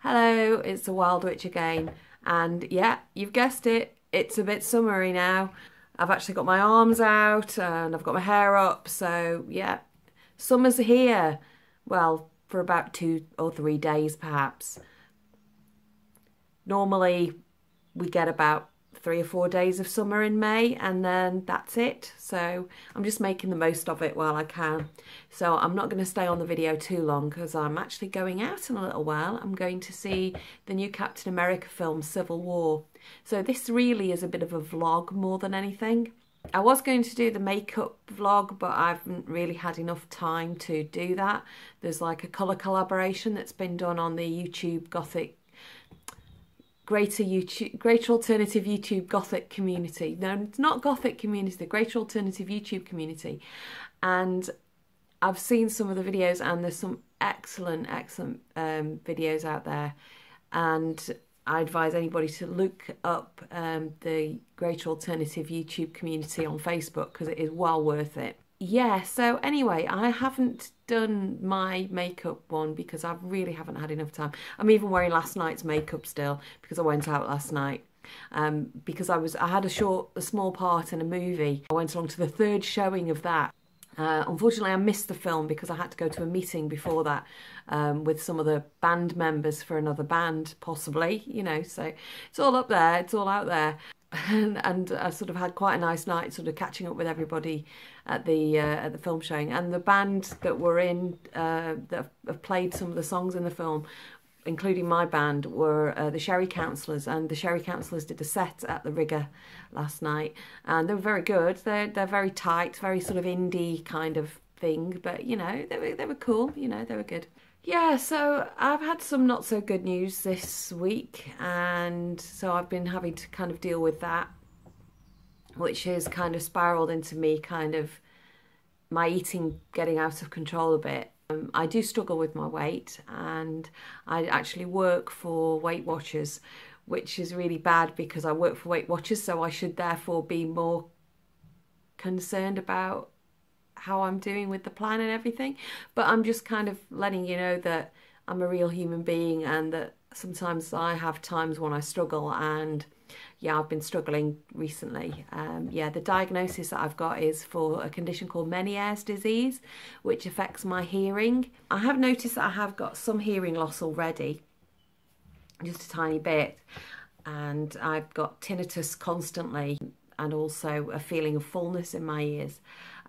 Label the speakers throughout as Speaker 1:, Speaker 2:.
Speaker 1: Hello, it's the Wild Witch again, and yeah, you've guessed it, it's a bit summery now. I've actually got my arms out and I've got my hair up, so yeah, summer's here. Well, for about 2 or 3 days perhaps. Normally we get about 3 or 4 days of summer in May and then that's it. So I'm just making the most of it while I can. So I'm not going to stay on the video too long because I'm actually going out in a little while. I'm going to see the new Captain America film, Civil War. So this really is a bit of a vlog more than anything. I was going to do the makeup vlog, but I haven't really had enough time to do that. There's like a colour collaboration that's been done on the YouTube Gothic Greater Alternative YouTube Gothic community. No, it's not Gothic community, the Greater Alternative YouTube community. And I've seen some of the videos and there's some excellent videos out there. And I advise anybody to look up the Greater Alternative YouTube community on Facebook because it is well worth it. Yeah, so anyway, I haven't done my makeup one because I really haven't had enough time. I'm even wearing last night's makeup still because I went out last night. Because I had a small part in a movie. I went along to the third showing of that. Unfortunately, I missed the film because I had to go to a meeting before that with some of the band members for another band, possibly, you know, so it's all up there, it's all out there. And I sort of had quite a nice night sort of catching up with everybody at the film showing. And the band that were in, that have played some of the songs in the film, including my band, were the Sherry Counsellors, and the Sherry Counsellors did a set at the Rigger last night, and they were very good. They're very tight, very sort of indie kind of thing, but you know, they were cool, you know, they were good. Yeah, so I've had some not so good news this week, and so I've been having to kind of deal with that, which has kind of spiraled into me kind of my eating getting out of control a bit. I do struggle with my weight, and I actually work for Weight Watchers, which is really bad because I work for Weight Watchers, so I should therefore be more concerned about how I'm doing with the plan and everything. But I'm just kind of letting you know that I'm a real human being and that sometimes I have times when I struggle, and yeah, I've been struggling recently. Yeah, the diagnosis that I've got is for a condition called Meniere's disease, which affects my hearing. I have noticed that I have got some hearing loss already, just a tiny bit, and I've got tinnitus constantly and also a feeling of fullness in my ears.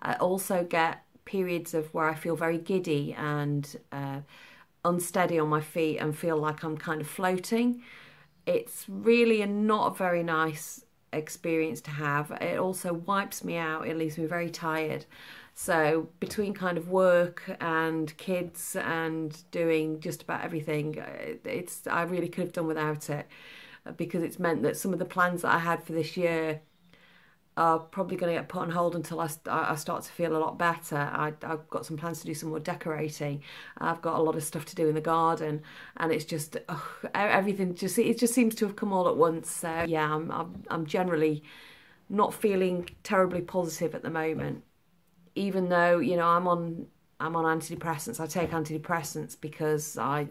Speaker 1: I also get periods of where I feel very giddy and unsteady on my feet and feel like I'm kind of floating. It's really not a very nice experience to have. It also wipes me out. It leaves me very tired. So between kind of work and kids and doing just about everything, I really could have done without it, because it's meant that some of the plans that I had for this year are probably going to get put on hold until I start to feel a lot better. I've got some plans to do some more decorating. I've got a lot of stuff to do in the garden, and it's just everything it just seems to have come all at once. So yeah, I'm generally not feeling terribly positive at the moment, even though, you know, I'm on antidepressants. I take antidepressants because I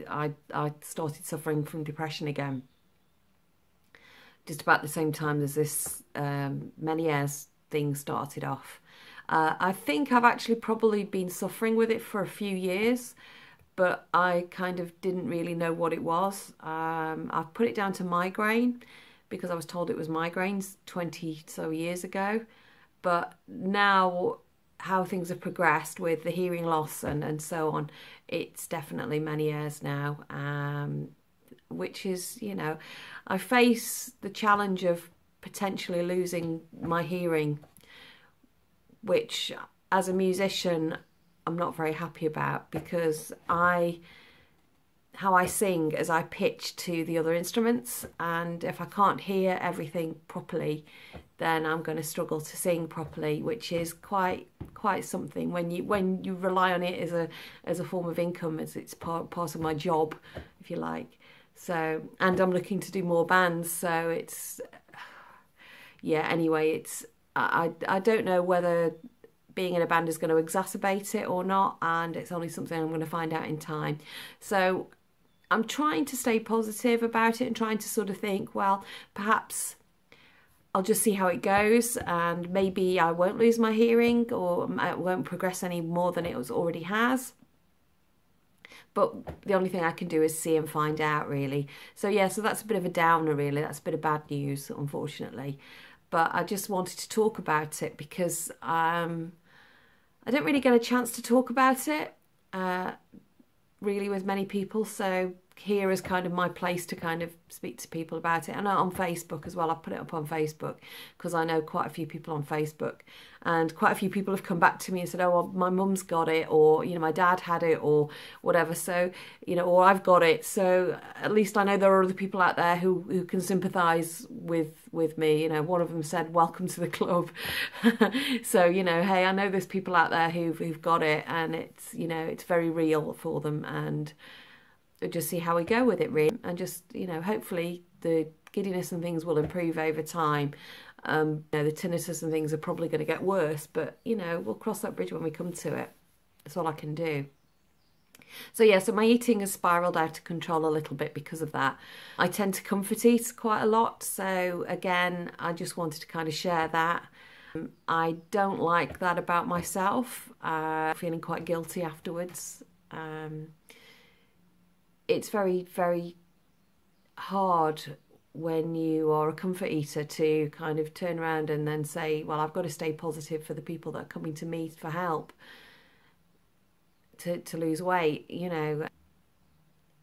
Speaker 1: started suffering from depression again just about the same time as this Meniere's thing started off. I think I've actually probably been suffering with it for a few years, but I kind of didn't really know what it was. I've put it down to migraine because I was told it was migraines 20 so years ago. But now, how things have progressed with the hearing loss and so on, it's definitely Meniere's now. Which is, you know, I face the challenge of potentially losing my hearing, which as a musician I'm not very happy about, because how I sing is I pitch to the other instruments, and if I can't hear everything properly, then I'm going to struggle to sing properly, which is quite something when you rely on it as a form of income, as it's part of my job, if you like. So, and I'm looking to do more bands, so it's, yeah, anyway, it's, I don't know whether being in a band is going to exacerbate it or not, and it's only something I'm going to find out in time. So I'm trying to stay positive about it and trying to sort of think, well, perhaps I'll just see how it goes, and maybe I won't lose my hearing, or it won't progress any more than it already has. But the only thing I can do is see and find out, really. So yeah, so that's a bit of a downer, really. That's a bit of bad news, unfortunately. But I just wanted to talk about it because I don't really get a chance to talk about it really with many people. So here is kind of my place to kind of speak to people about it, and on Facebook as well. I put it up on Facebook because I know quite a few people on Facebook, and quite a few people have come back to me and said, oh, well, my mum's got it, or my dad had it, or whatever. So or I've got it, so at least I know there are other people out there who can sympathise with me. One of them said, welcome to the club. So hey, I know there's people out there who've got it, and it's it's very real for them, and just see how we go with it, really, and just hopefully the giddiness and things will improve over time. The tinnitus and things are probably going to get worse, but we'll cross that bridge when we come to it. That's all I can do. So yeah, so my eating has spiraled out of control a little bit because of that. I tend to comfort eat quite a lot, so again, I just wanted to kind of share that. I don't like that about myself, feeling quite guilty afterwards. It's very, very hard when you are a comfort eater to kind of turn around and then say, well, I've got to stay positive for the people that are coming to me for help to lose weight,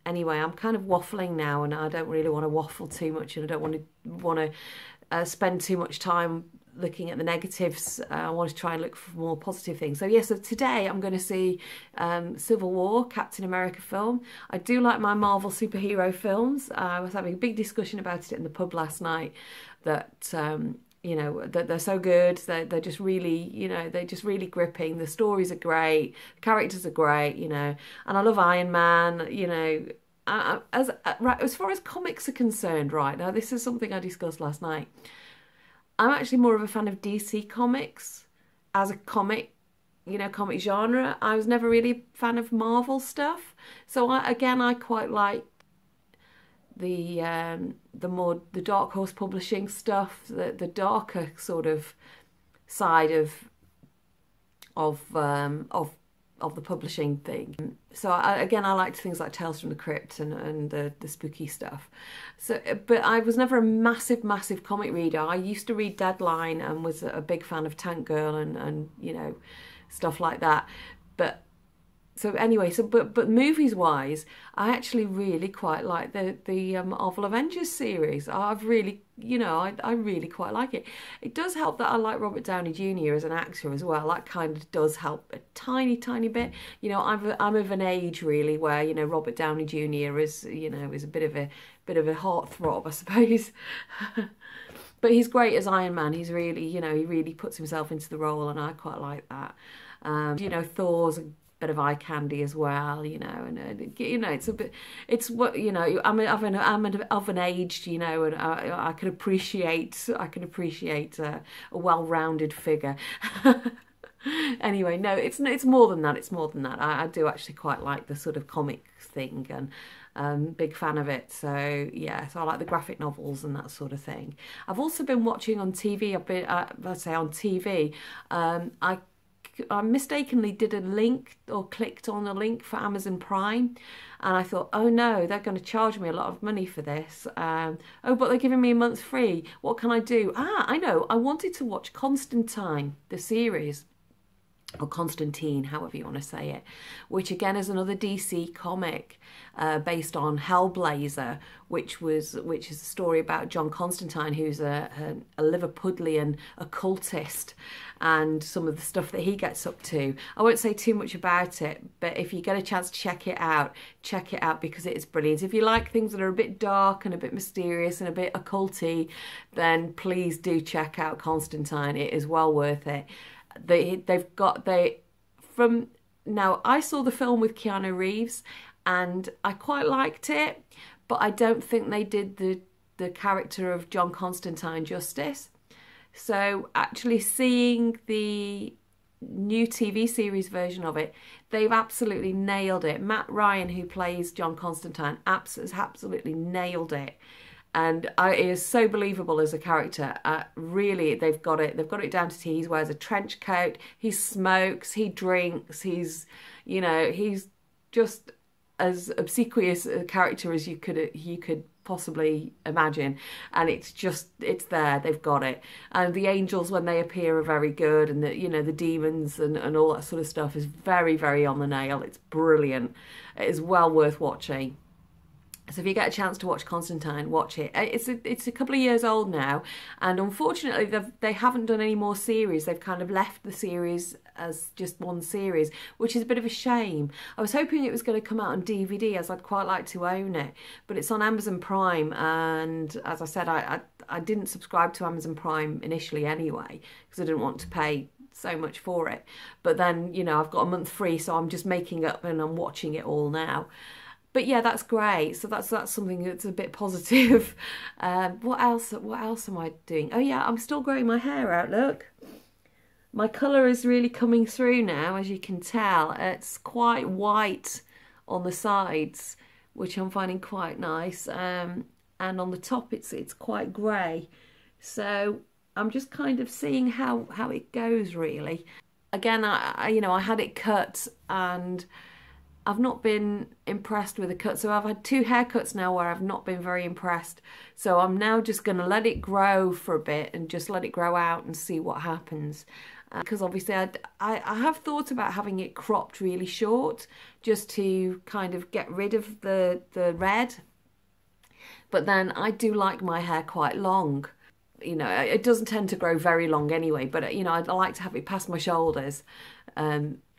Speaker 1: Anyway, I'm kind of waffling now, and I don't really want to waffle too much, and I don't want to spend too much time looking at the negatives. I want to try and look for more positive things. So yeah, so today I'm going to see Civil War, Captain America film. I do like my Marvel superhero films. I was having a big discussion about it in the pub last night, that that they're so good. They're just really, they're just really gripping. The stories are great, the characters are great, and I love Iron Man. As far as comics are concerned, right now, this is something I discussed last night. I'm actually more of a fan of DC Comics as a comic, comic genre. I was never really a fan of Marvel stuff. So I quite like the Dark Horse Publishing stuff, the darker sort of side of the publishing thing. So I liked things like Tales from the Crypt and the spooky stuff. So, but I was never a massive comic reader. I used to read Deadline and was a big fan of Tank Girl and stuff like that. But so anyway, but movies wise, I actually really quite like the Marvel Avengers series. I've really, I really quite like it. It does help that I like Robert Downey Jr. as an actor as well. That kind of does help a tiny bit. I'm of an age really where Robert Downey Jr. is is a bit of a heartthrob, I suppose. But he's great as Iron Man. He's really, he really puts himself into the role, and I quite like that. Thor's a bit of eye candy as well, and it's a bit, it's what I'm of an age, and I can appreciate a well-rounded figure. Anyway, no, it's more than that. It's more than that. I do actually quite like the sort of comic thing, and big fan of it. So yeah, so I like the graphic novels and that sort of thing. I've also been watching on TV. I mistakenly did a link, or clicked on a link for Amazon Prime, and I thought, oh no, they're going to charge me a lot of money for this. Oh, but they're giving me a month free. What can I do? I know. I wanted to watch Constantine, the series, or Constantine, however you want to say it, which again is another DC comic based on Hellblazer, which is a story about John Constantine, who's a Liverpudlian occultist, and some of the stuff that he gets up to. I won't say too much about it, but if you get a chance to check it out because it is brilliant. If you like things that are a bit dark and a bit mysterious and a bit occulty, then please do check out Constantine. It is well worth it. Now I saw the film with Keanu Reeves and I quite liked it, but I don't think they did the character of John Constantine justice. So actually seeing the new TV series version of it, they've absolutely nailed it. Matt Ryan, who plays John Constantine, has absolutely nailed it. And it is so believable as a character. Really, they've got it. They've got it down to T. He wears a trench coat. He smokes. He drinks. He's just as obsequious a character as you could possibly imagine. And it's there. They've got it. And the angels, when they appear, are very good. And the demons and all that sort of stuff is very, very on the nail. It's brilliant. It is well worth watching. So if you get a chance to watch Constantine, watch it. It's a couple of years old now, and unfortunately they haven't done any more series. They've kind of left the series as just one series, which is a bit of a shame. I was hoping it was going to come out on DVD, as I'd quite like to own it, but it's on Amazon Prime, and as I said, I didn't subscribe to Amazon Prime initially anyway, because I didn't want to pay so much for it. But then, I've got a month free, so I'm just making up and I'm watching it all now. But yeah, that's great. So that's something that's a bit positive. What else am I doing? Oh yeah, I'm still growing my hair out, look. My colour is really coming through now, as you can tell. It's quite white on the sides, which I'm finding quite nice. And on the top it's quite grey. So I'm just kind of seeing how it goes, really. Again, I had it cut, and I've not been impressed with the cut. So I've had 2 haircuts now where I've not been very impressed. So I'm now just going to let it grow for a bit and just let it grow out and see what happens. Because obviously I have thought about having it cropped really short, just to kind of get rid of the red. But then I do like my hair quite long. It doesn't tend to grow very long anyway, but I like to have it past my shoulders.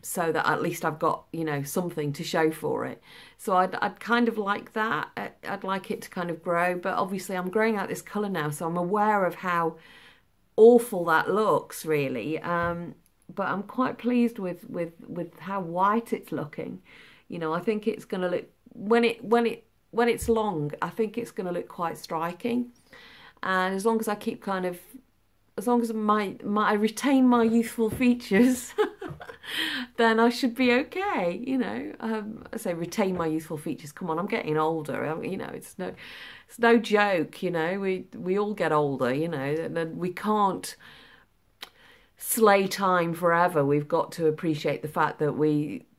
Speaker 1: So that at least I've got, something to show for it. So I'd kind of like that. I'd like it to kind of grow, but obviously I'm growing out this colour now, so I'm aware of how awful that looks, really. But I'm quite pleased with how white it's looking. I think it's going to look, when it's long, I think it's going to look quite striking. And as long as I keep as long as I retain my youthful features, then I should be okay, I say retain my youthful features. Come on, I'm getting older. It's no joke. We all get older. And we can't slay time forever. We've got to appreciate the fact that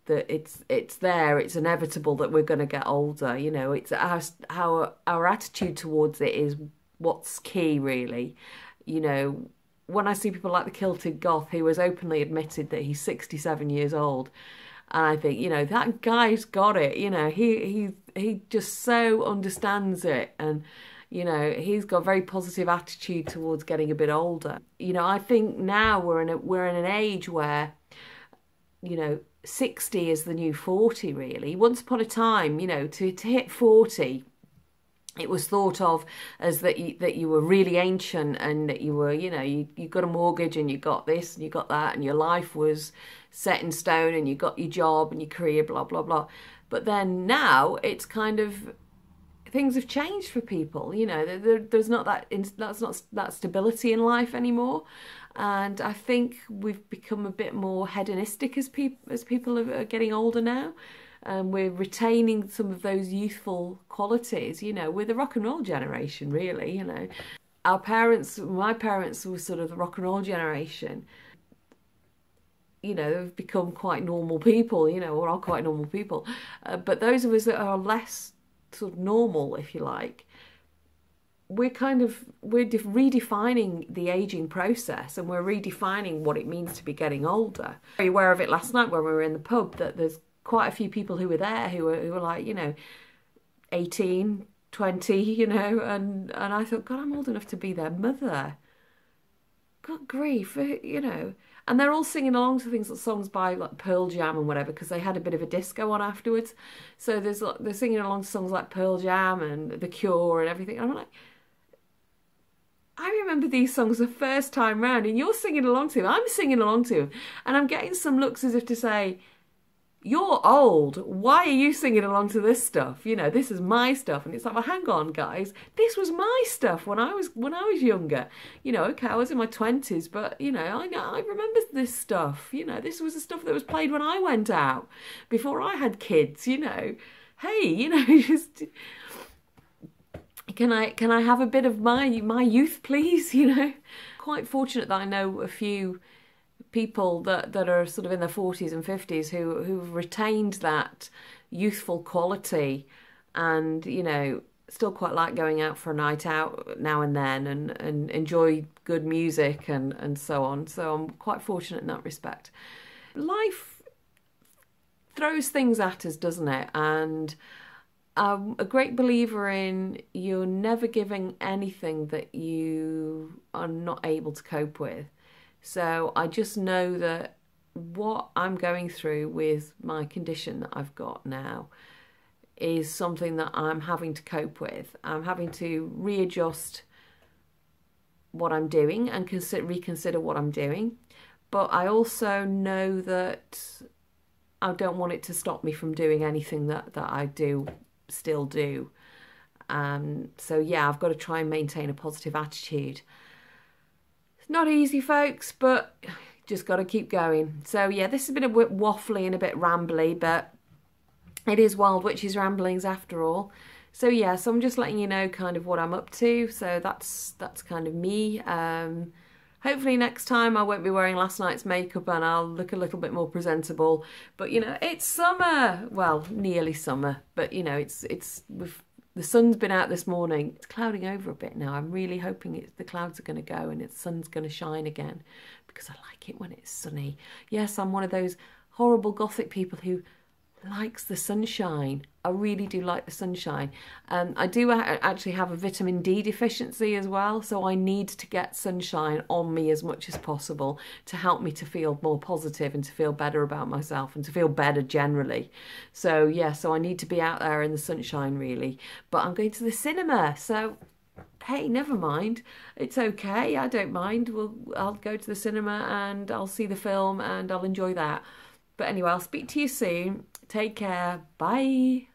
Speaker 1: it's there. It's inevitable that we're going to get older. It's our attitude towards it is what's key, really. When I see people like the Kilted Goth, who has openly admitted that he's 67 years old, and I think, that guy's got it. He just so understands it, and he's got a very positive attitude towards getting a bit older. I think now we're in an age where 60 is the new 40, really. Once upon a time, to hit 40, it was thought of as that you were really ancient, and that you were, you got a mortgage and you got this and you got that, and your life was set in stone, and you got your job and your career, blah, blah, blah. But then now it's kind of, things have changed for people. There's not that stability in life anymore. And I think we've become a bit more hedonistic as people are getting older now. We're retaining some of those youthful qualities, we're the rock and roll generation, really, my parents were sort of the rock and roll generation. They've become quite normal people, or are quite normal people. But those of us that are less sort of normal, if you like, we're redefining the aging process, and we're redefining what it means to be getting older. I was aware of it last night when we were in the pub, that there's quite a few people who were there who were like, 18, 20, and I thought, God, I'm old enough to be their mother. God grief, And they're all singing along to songs by like Pearl Jam and whatever, because they had a bit of a disco on afterwards. So they're singing along to songs like Pearl Jam and The Cure and everything. And I'm like, I remember these songs the first time round, and you're singing along to them. I'm singing along to them, and I'm getting some looks as if to say, you're old. Why are you singing along to this stuff? You know, this is my stuff. And it's like, well, hang on, guys. This was my stuff when I was younger. You know, okay, I was in my 20s, but you know, I remember this stuff. You know, this was the stuff that was played when I went out before I had kids. You know, hey, you know, just can I have a bit of my youth, please? You know, quite fortunate that I know a few people that are sort of in their 40s and 50s who've retained that youthful quality, and you know, still quite like going out for a night out now and then, and enjoy good music and so on. So I'm quite fortunate in that respect. Life throws things at us, doesn't it? And I'm a great believer in you're never giving anything that you are not able to cope with. So I just know that what I'm going through with my condition that I've got now is something that I'm having to cope with. I'm having to readjust what I'm doing and reconsider what I'm doing. But I also know that I don't want it to stop me from doing anything that I still do. So yeah, I've got to try and maintain a positive attitude. Not easy, folks, but just got to keep going. So yeah, this has been a bit waffly and a bit rambly, but it is Wild Witch's ramblings after all. So yeah, so I'm just letting you know kind of what I'm up to. So that's kind of me. Hopefully next time I won't be wearing last night's makeup and I'll look a little bit more presentable. But you know, it's summer. Well, nearly summer, but you know, the sun's been out this morning. It's clouding over a bit now. I'm really hoping the clouds are going to go and the sun's going to shine again, because I like it when it's sunny. Yes, I'm one of those horrible gothic people who likes the sunshine. I really do like the sunshine. I do actually have a vitamin D deficiency as well, so I need to get sunshine on me as much as possible to help me to feel more positive and to feel better about myself and to feel better generally. So yeah, so I need to be out there in the sunshine really. But I'm going to the cinema, so hey, never mind. It's okay, I don't mind. I'll go to the cinema and I'll see the film and I'll enjoy that. But anyway, I'll speak to you soon. Take care. Bye.